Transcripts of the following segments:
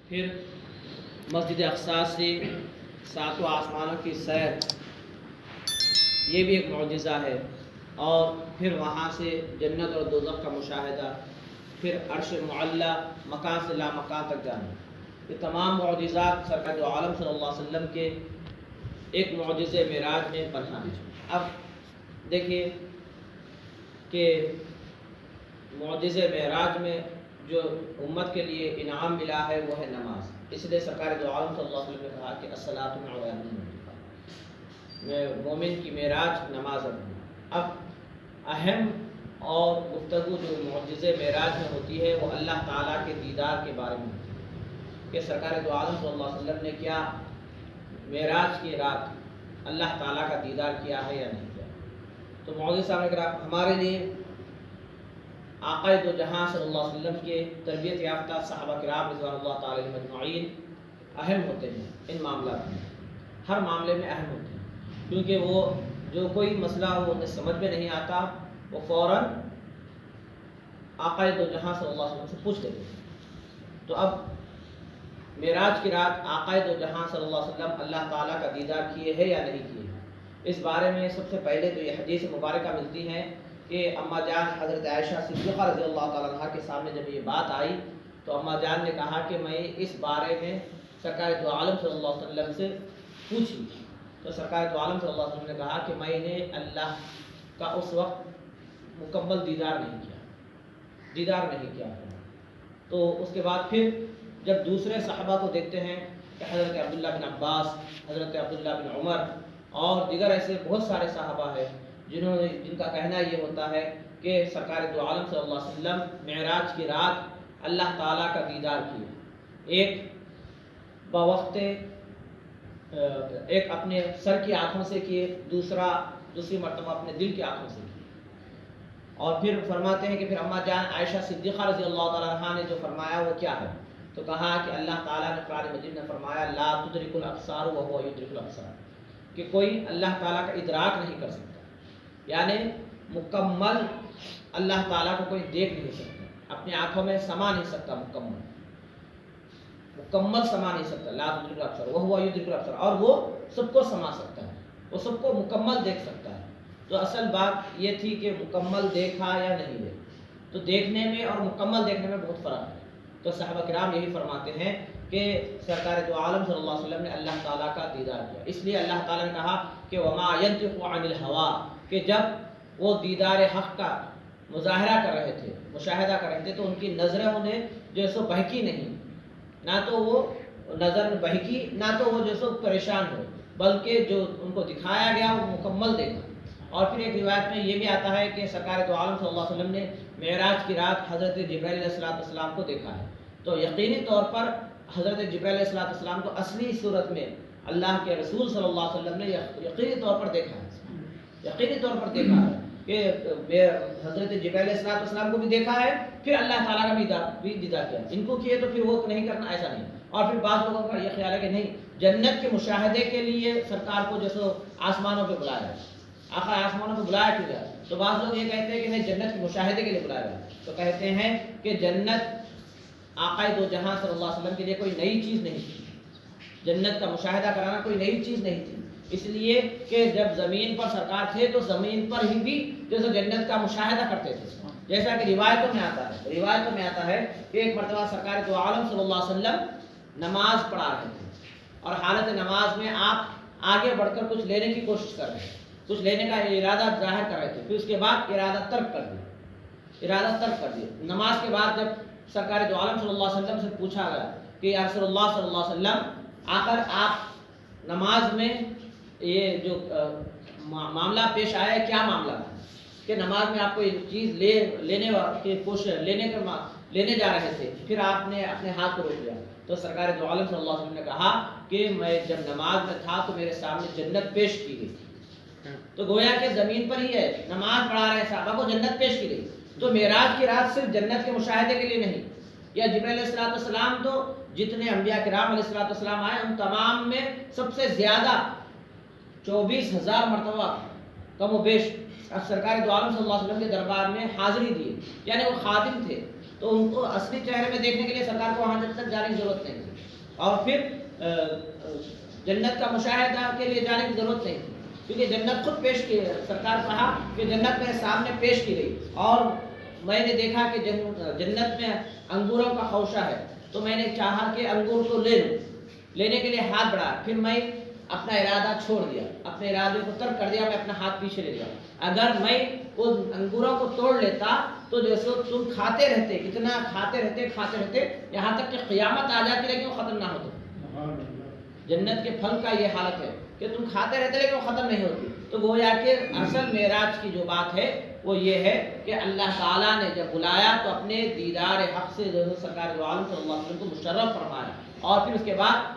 پھر مسجد اقصی سے ساتوں آسمانوں کی سیر، یہ بھی ایک معجزہ ہے، اور پھر وہاں سے جنت اور دوزخ کا مشاہدہ، پھر عرش معلی، مکان سے لا مکان تک جانا، یہ تمام معجزات سرکار دو عالم صلی اللہ علیہ وسلم کے ایک معجزے معراج میں پنہا ہے۔ اب دیکھیے کہ معجزے معراج میں جو امت کے لیے انعام ملا ہے وہ ہے نماز، اس لیے سرکار دو عالم صلی اللہ علیہ وسلم نے کہا کہ الصلاۃ معراج میں مومن کی معراج نماز ہے۔ اب اہم اور گفتگو جو معجزے معراج میں ہوتی ہے وہ اللہ تعالیٰ کے دیدار کے بارے میں ہوتی ہے کہ سرکار دو عالم صلی اللہ علیہ وسلم نے کیا معراج کی رات اللہ تعالیٰ کا دیدار کیا ہے یا نہیں کیا۔ تو معزز صاحب نے ہمارے لیے آقا دو جہاں صلی اللہ علیہ وسلم کے تربیت یافتہ صحابہ کرام رضوان اللہ تعالی علیہم اجمعین اہم ہوتے ہیں ان معاملات میں، ہر معاملے میں اہم ہوتے ہیں، کیونکہ وہ جو کوئی مسئلہ وہ انہیں سمجھ میں نہیں آتا وہ فوراً آقا دو جہاں صلی اللہ علیہ وسلم سے پوچھ لیتے ہیں۔ تو اب معراج کی رات آقا دو جہاں صلی اللہ علیہ وسلم اللہ تعالیٰ کا دیدار کیے ہیں یا نہیں کیے ہیں، اس بارے میں سب سے پہلے تو یہ حدیث مبارکہ ملتی ہے کہ اماں جان حضرت عائشہ صدیقہ رضی اللہ تعالیٰ عنہ کے سامنے جب یہ بات آئی تو اماں جان نے کہا کہ میں اس بارے میں سرکار دو عالم صلی اللہ علیہ وسلم سے پوچھی، تو سرکار دو عالم صلی اللہ علیہ وسلم نے کہا کہ میں نے اللہ کا اس وقت مکمل دیدار نہیں کیا۔ تو اس کے بعد پھر جب دوسرے صحابہ کو دیکھتے ہیں کہ حضرت عبداللہ بن عباس، حضرت عبداللہ بن عمر اور دیگر ایسے بہت سارے صحابہ ہیں جن کا کہنا یہ ہوتا ہے کہ سرکار دو عالم صلی اللہ علیہ وسلم معراج کی رات اللہ تعالیٰ کا دیدار کیا، ایک اپنے سر کی آنکھوں سے کیے، دوسری مرتبہ اپنے دل کی آنکھوں سے کیے۔ اور پھر فرماتے ہیں کہ پھر اماں جان عائشہ صدیقہ رضی اللہ تعالیٰ عنہ نے جو فرمایا وہ کیا ہے، تو کہا کہ اللہ تعالیٰ نے قرآن مجید میں فرمایا لا تدرک الابصار وهو یدرک الابصار، کہ کوئی اللہ تعالیٰ کا ادراک نہیں کر سکتا، یعنی مکمل اللہ تعالیٰ کو کوئی دیکھ نہیں سکتا، اپنی آنکھوں میں سما نہیں سکتا، مکمل سما نہیں سکتا، لا تدرک الابصار وهو یدرک الابصار، اور وہ سب کو سما سکتا ہے، وہ سب کو مکمل دیکھ سکتا ہے۔ تو اصل بات یہ تھی کہ مکمل دیکھا یا نہیں دیکھا، تو دیکھنے میں اور مکمل دیکھنے میں بہت فرق ہے۔ تو صحابہ کرام یہی فرماتے ہیں کہ سرکار دو عالم صلی اللہ علیہ وسلم نے اللہ تعالیٰ کا دیدار کیا، اس لیے اللہ تعالیٰ نے کہا کہ وما ينطق عن الهوى، کہ جب وہ دیدار حق کا مظاہرہ کر رہے تھے، مشاہدہ کر رہے تھے، تو ان کی نظریں انہیں جو سو بہکی نہیں، نہ تو وہ نظر بہکی، نہ تو وہ جو سو پریشان ہوئے، بلکہ جو ان کو دکھایا گیا وہ مکمل دیکھا۔ اور پھر ایک روایت میں یہ بھی آتا ہے کہ سرکار دو عالم صلی اللہ علیہ وسلم نے معراج کی رات حضرت جبرائیل علیہ السلام کو دیکھا ہے، تو یقینی طور پر حضرت جبرائیل علیہ السلام کو اصلی صورت میں اللہ کے رسول صلی اللہ علیہ وسلم نے یقینی طور پر دیکھا ہے کہ حضرت جبرائیل علیہ السلام کو بھی دیکھا ہے، پھر اللہ تعالیٰ کا بھی دیدار کیا، ان کو کیے تو پھر وہ نہیں کرنا، ایسا نہیں۔ اور پھر بعض لوگوں کا یہ خیال ہے کہ نہیں، جنت کے مشاہدے کے لیے سرکار کو جیسے آسمانوں پہ بلایا ہے، آقا آسمانوں پہ بلایا کیوں گیا، تو بعض لوگ یہ کہتے ہیں کہ نہیں، جنت کے مشاہدے کے لیے بلایا گیا، تو کہتے ہیں کہ جنت آقا دو جہاں صلی اللہ علیہ وسلم کے لیے کوئی نئی چیز نہیں تھی، جنت کا مشاہدہ کرانا کوئی نئی چیز نہیں تھی، اس لیے کہ جب زمین پر سرکار تھے تو زمین پر ہی بھی جیسے جنت کا مشاہدہ کرتے تھے، جیسا کہ روایتوں میں آتا ہے کہ ایک مرتبہ سرکار دو عالم صلی اللہ علیہ وسلم نماز پڑھا رہے تھے، اور حالت نماز میں آپ آگے بڑھ کر کچھ لینے کی کوشش کر رہے تھے، کچھ لینے کا ارادہ ظاہر کر رہے تھے، پھر اس کے بعد ارادہ ترک کر دیا۔ نماز کے بعد جب سرکار دو عالم صلی اللہ علیہ وسلم سے پوچھا گیا کہ یا رسول اللہ صلی اللہ علیہ وسلم، آخر آپ نماز میں یہ جو معاملہ پیش آیا ہے کیا معاملہ ہے، کہ نماز میں آپ کو ایک چیز لینے جا رہے تھے، پھر آپ نے اپنے ہاتھ کو روک لیا، تو سرکار دو عالم صلی اللہ علیہ وسلم نے کہا کہ میں جب نماز میں تھا تو میرے سامنے جنت پیش کی گئی، تو گویا کہ زمین پر ہی ہے، نماز پڑھا رہے صحابہ کو جنت پیش کی گئی۔ تو معراج کی رات صرف جنت کے مشاہدے کے لیے نہیں، یا جبرائیل علیہ السلام تو جتنے انبیاء کرام علیہ السلام آئے ان تمام میں سب سے زیادہ 24,000 مرتبہ کم و بیش سرکار دو عالم صلی اللہ علیہ وسلم کے دربار میں حاضری دی، یعنی وہ خادم تھے، تو ان کو اصلی چہرے میں دیکھنے کے لیے سرکار کو وہاں تک جانے کی ضرورت نہیں تھی، اور پھر جنت کا مشاہدہ کے لیے جانے کی ضرورت نہیں تھی، کیونکہ جنت خود پیش کی، سرکار کہا کہ جنت میرے سامنے پیش کی گئی اور میں نے دیکھا کہ جنت میں انگوروں کا خوشہ ہے، تو میں نے چاہا کہ انگور کو لے لوں، لینے کے لیے ہاتھ بڑھایا، پھر میں اپنا ارادہ چھوڑ دیا، اپنے ارادے کو ترک کر دیا، میں اپنا ہاتھ پیچھے لے لیا۔ اگر میں ان انگوروں کو توڑ لیتا تو جیسے تم کھاتے رہتے، کتنا کھاتے رہتے یہاں تک کہ قیامت آ جاتی لیکن وہ ختم نہ ہوتے۔ جنت کے پھل کا یہ حالت ہے کہ تم کھاتے رہتے لیکن وہ ختم نہیں ہوتی۔ تو گویا کہ اصل معراج کی جو بات ہے وہ یہ ہے کہ اللہ تعالیٰ نے جب بلایا تو اپنے دیدار حق سے جو سرکار دو عالم صلی اللہ علیہ وسلم کو مشرف فرمایا، اور پھر اس کے بعد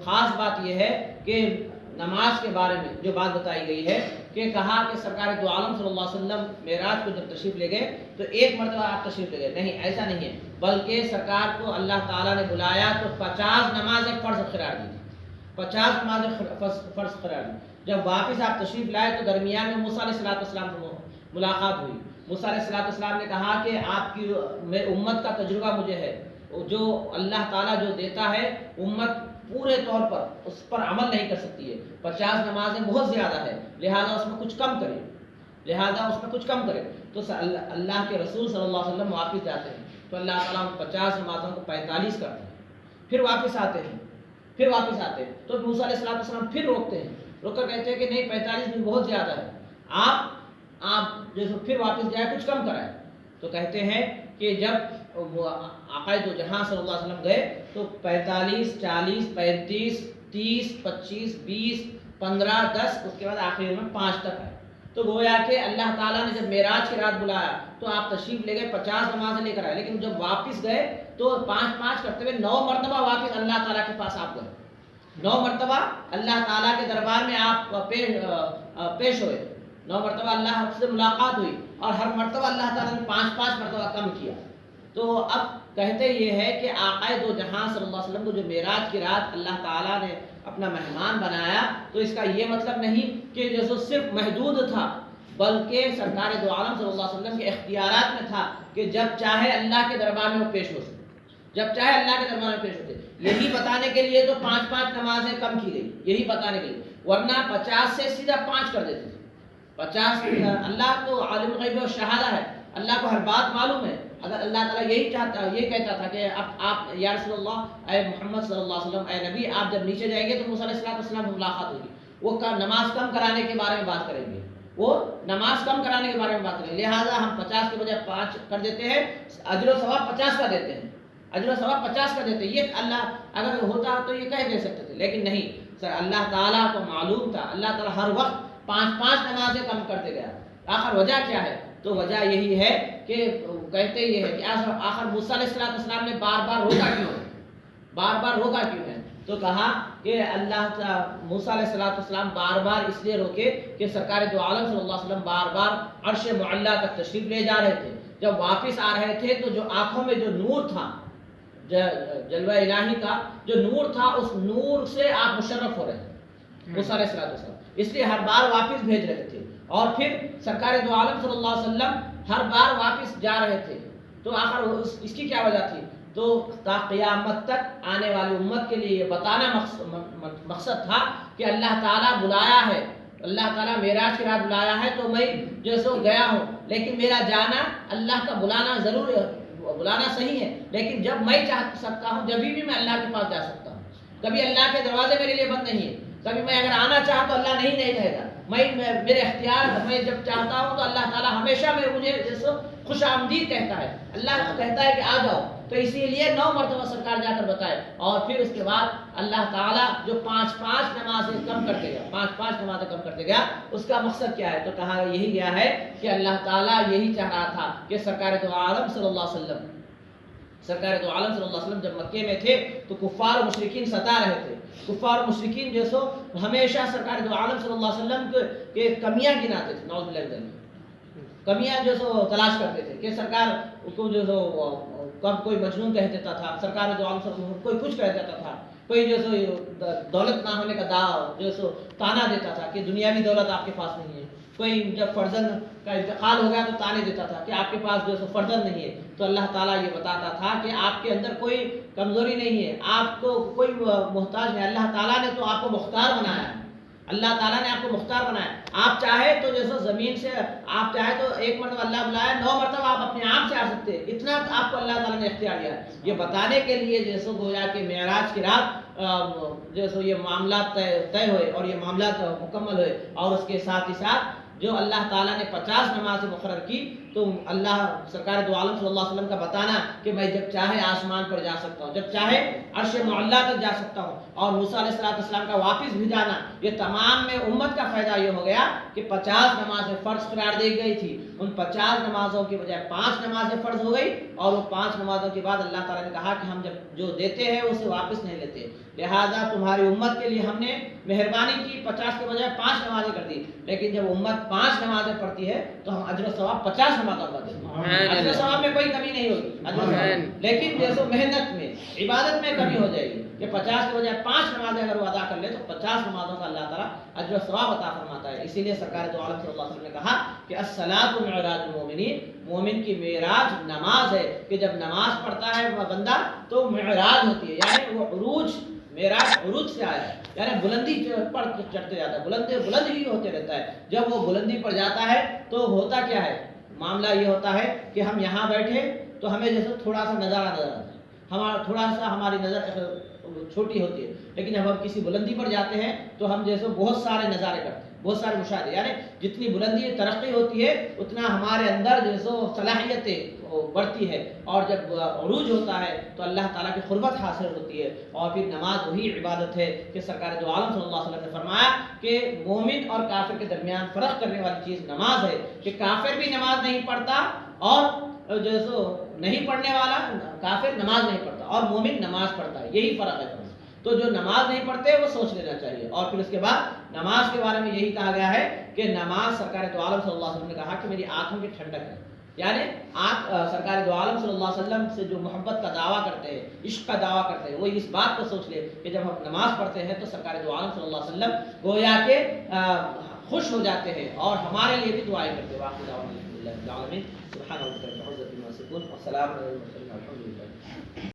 خاص بات یہ ہے کہ نماز کے بارے میں جو بات بتائی گئی ہے کہ کہا کہ سرکار دو عالم صلی اللہ علیہ وسلم معراج کو جب تشریف لے گئے تو ایک مرتبہ آپ تشریف لے گئے، نہیں ایسا نہیں ہے، بلکہ سرکار کو اللہ تعالیٰ نے بلایا تو 50 نمازیں فرض قرار دی، 50 نمازیں فرض قرار دی۔ جب واپس آپ تشریف لائے تو درمیان میں موسیٰ علیہ السلام سے ملاقات ہوئی۔ موسیٰ علیہ السلام نے کہا کہ آپ کی امت کا تجربہ مجھے ہے، جو اللہ تعالیٰ جو دیتا ہے امت پورے طور پر اس پر عمل نہیں کر سکتی ہے، 50 نمازیں بہت زیادہ ہے، لہذا اس میں کچھ کم کرے، تو اللہ کے رسول صلی اللہ علیہ وسلم واپس جاتے ہیں تو اللہ تعالیٰ 50 نمازوں کو 45 کرتے ہیں، پھر واپس آتے ہیں تو موسیٰ علیہ السلام پھر روکتے ہیں، روک کر کہتے ہیں کہ نہیں 45 بھی بہت زیادہ ہے، آپ جو پھر واپس جائے کچھ کم کرائے۔ تو کہتے ہیں کہ جب آقا دو جہاں صلی اللہ علیہ وسلم گئے تو 45 40 35 30 25 20 15 10 اس کے بعد آخر میں 5 تک ہے۔ تو گویا کہ اللہ تعالیٰ نے جب معراج کی رات بلایا تو آپ تشریف لے گئے، 50 نمازیں لے کر آئے، لیکن جب واپس گئے تو 5 کرتے ہوئے 9 مرتبہ واپس اللہ تعالیٰ کے پاس آپ گئے، 9 مرتبہ اللہ تعالیٰ کے دربار میں آپ پیش ہوئے، 9 مرتبہ اللہ سے ملاقات ہوئی، اور ہر مرتبہ اللہ تعالیٰ نے 5 مرتبہ کم کیا۔ تو اب کہتے یہ ہے کہ آقا دو جہاں صلی اللہ علیہ وسلم کو جو معراج کی رات اللہ تعالیٰ نے اپنا مہمان بنایا تو اس کا یہ مطلب نہیں کہ جیسے صرف محدود تھا، بلکہ سرکار دو عالم صلی اللہ علیہ وسلم کے اختیارات میں تھا کہ جب چاہے اللہ کے دربار میں وہ پیش ہو سکتے، یہی بتانے کے لیے تو 5 نمازیں کم کی گئی، یہی بتانے کے لیے، ورنہ 50 سے سیدھا 5 کر دیتے تھے۔ 50 اللہ تو عالم غیب و شہادہ ہے، اللہ کو ہر بات معلوم ہے، اگر اللہ تعالیٰ یہ کہتا تھا کہ اب آپ یا رسول اللہ، اے محمد صلی اللہ علیہ وسلم، اے نبی، آپ جب نیچے جائیں گے تو موسیٰ علیہ السلام سے ملاقات ہوگی، وہ نماز کم کرانے کے بارے میں بات کریں گے، لہٰذا ہم 50 کے بجائے 5 کر دیتے ہیں، اجر و ثواب 50 کا دیتے ہیں، یہ اللہ اگر ہوتا تو یہ کہہ دے سکتے تھے، لیکن نہیں، سر اللہ تعالیٰ کو معلوم تھا، اللہ تعالیٰ ہر وقت 5 نمازیں کم کرتے گیا۔ آخر وجہ کیا ہے؟ تو وجہ یہی ہے کہ کہتے یہ ہے کہ آخر موسیٰ علیہ السلام نے بار بار روکا کیوں ہے؟ تو کہا کہ موسیٰ علیہ السلام بار بار اس لیے روکے کہ سرکار دو عالم صلی اللہ علیہ وسلم بار بار عرش معلیٰ تک تشریف لے جا رہے تھے، جب واپس آ رہے تھے تو جو آنکھوں میں جو نور تھا، جلوہ الہی کا جو نور تھا، اس نور سے آپ مشرف ہو رہے تھے موسیٰ علیہ السلام، اس لیے ہر بار واپس بھیج رہے تھے، اور پھر سرکار دو عالم صلی اللہ علیہ وسلم ہر بار واپس جا رہے تھے۔ تو آخر اس کی کیا وجہ تھی؟ تو تا قیامت تک آنے والی امت کے لیے یہ بتانا مقصد تھا کہ اللہ تعالیٰ بلایا ہے، اللہ تعالیٰ معراج کی رات بلایا ہے، تو میں جیسے گیا ہوں، لیکن میرا جانا اللہ کا بلانا ضرور ہے، بلانا صحیح ہے، لیکن جب میں چاہ سکتا ہوں جبھی بھی میں اللہ کے پاس جا سکتا ہوں، کبھی اللہ کے دروازے میرے لیے بند نہیں ہے، کبھی میں اگر آنا چاہا تو اللہ نہیں رہے گا، میرے اختیار، میں جب چاہتا ہوں تو اللہ تعالیٰ ہمیشہ مجھے جیسے خوش آمدید کہتا ہے، اللہ کہتا ہے کہ آ جاؤ، تو اسی لیے 9 مرتبہ سرکار جا کر بتائے، اور پھر اس کے بعد اللہ تعالیٰ جو 5 نمازیں کم کرتے گیا، اس کا مقصد کیا ہے؟ تو کہا یہی گیا ہے کہ اللہ تعالیٰ یہی چاہ رہا تھا کہ سرکار دو عالم صلی اللہ علیہ وسلم جب مکے میں تھے تو کفار و مشرکین ستا رہے تھے، کفار و مشرکین جو ہمیشہ سرکار دو عالم صلی اللہ علیہ وسلم کے کمیاں گناتے تھے، نعوذ باللہ من ذالک، کمیاں جو تلاش کرتے تھے کہ سرکار کو جو کب کوئی مجنون کہہ دیتا تھا، سرکار دو عالم صلی اللہ علیہ وسلم کوئی کچھ کہہ دیتا تھا، کوئی جو دولت نہ ہونے کا جو تانا دیتا تھا کہ دنیاوی دولت آپ کے پاس نہیں ہے، کوئی جب فرزند کا انتقال ہو گیا تو تانے دیتا تھا کہ آپ کے پاس جو ہے فرزند نہیں ہے، تو اللہ تعالیٰ یہ بتاتا تھا کہ آپ کے اندر کوئی کمزوری نہیں ہے، آپ کو کوئی محتاج نہیں، اللہ تعالیٰ نے تو آپ کو مختار بنایا ہے، اللہ تعالیٰ نے آپ کو مختار بنایا ہے۔ آپ چاہے تو جیسے زمین سے آپ چاہے تو 1 مرتبہ اللہ بلایا، 9 مرتبہ آپ اپنے آپ سے آ سکتے ہیں، اتنا آپ کو اللہ تعالیٰ نے اختیار دیا ہے۔ یہ بتانے کے لیے جیسے گویا کہ معراج کی رات جیسے یہ معاملات طے ہوئے اور یہ معاملات مکمل ہوئے، اور اس کے ساتھ ہی ساتھ جو اللہ تعالیٰ نے 50 نمازیں مقرر کی، تو اللہ سرکار دو عالم صلی اللہ علیہ وسلم کا بتانا کہ میں جب چاہے آسمان پر جا سکتا ہوں، جب چاہے عرش معلیٰ تک جا سکتا ہوں، اور موسیٰ علیہ السلام کا واپس بھی جانا، یہ تمام میں امت کا فائدہ یہ ہو گیا کہ 50 نمازیں فرض قرار دی گئی تھی، ان 50 نمازوں کی بجائے 5 نمازیں فرض ہو گئی، اور وہ 5 نمازوں کے بعد اللہ تعالیٰ نے کہا کہ ہم جب جو دیتے ہیں اسے واپس نہیں لیتے، لہذا تمہاری امت کے لیے ہم نے مہربانی کی، 50 کے بجائے 5 نمازیں کر دی، لیکن جب امت 5 نمازیں پڑھتی ہے تو ہم اجر و ثواب 50 نمازوں کا دیں گے، اجر و ثواب میں کوئی کمی نہیں ہوگی، لیکن جیسے محنت میں عبادت میں کمی ہو جائے گی کہ 50 کے بجائے 5 نمازیں اگر وہ ادا کر لے تو 50 نمازوں کا اللہ تعالیٰ اجر و ثواب عطا فرماتا ہے۔ اسی لیے سرکار دو عالم صلی اللہ علیہ وسلم نے کہا کہ الصلاۃ معراج المومنین، مومن کی معراج نماز ہے، کہ جب نماز پڑھتا ہے وہ بندہ تو معراج ہوتی ہے، یعنی وہ عروج، معراج عروج سے آیا ہے، یعنی بلندی پر چڑھتے جاتا ہے، بلند ہی ہوتے رہتا ہے۔ جب وہ بلندی پر جاتا ہے تو ہوتا کیا ہے، معاملہ یہ ہوتا ہے کہ ہم یہاں بیٹھے تو ہمیں جیسے تھوڑا سا نظارہ نظر آتا ہے، ہمارا تھوڑا سا ہماری نظر چھوٹی ہوتی ہے، لیکن جب ہم کسی بلندی پر جاتے ہیں تو ہم جیسے بہت سارے نظارے کرتے ہیں، بہت سارے مشاہدے، یعنی جتنی بلندی ترقی ہوتی ہے اتنا ہمارے اندر جیسے صلاحیتیں بڑھتی ہے، اور جب عروج ہوتا ہے تو اللہ تعالیٰ کی قربت حاصل ہوتی ہے، اور پھر نماز وہی عبادت ہے کہ سرکار دو عالم صلی اللہ علیہ وسلم نے فرمایا کہ مومن اور کافر کے درمیان فرق کرنے والی چیز نماز ہے، کہ کافر بھی نماز نہیں پڑھتا، اور جیسے نہیں پڑھنے والا کافر نماز نہیں پڑھتا اور مومن نماز پڑھتا ہے، یہی فرق ہے۔ تو جو نماز نہیں پڑھتے وہ سوچ لینا چاہیے۔ اور پھر اس کے بعد نماز کے بارے میں یہی کہا گیا ہے کہ نماز، سرکار دو عالم صلی اللہ علیہ وسلم نے کہا کہ میری آنکھوں کی ٹھنڈک ہے، یعنی آپ سرکار دو عالم صلی اللہ علیہ وسلم سے جو محبت کا دعویٰ کرتے ہیں، عشق کا دعویٰ کرتے ہیں، وہ اس بات کو سوچ لے کہ جب ہم نماز پڑھتے ہیں تو سرکار دو عالم صلی اللہ علیہ وسلم گویا کہ خوش ہو جاتے ہیں اور ہمارے لیے بھی دعائیں کرتے ہیں۔ واقعی دعوٰ الحمد للہ سبحان اللہ، السلام علیکم۔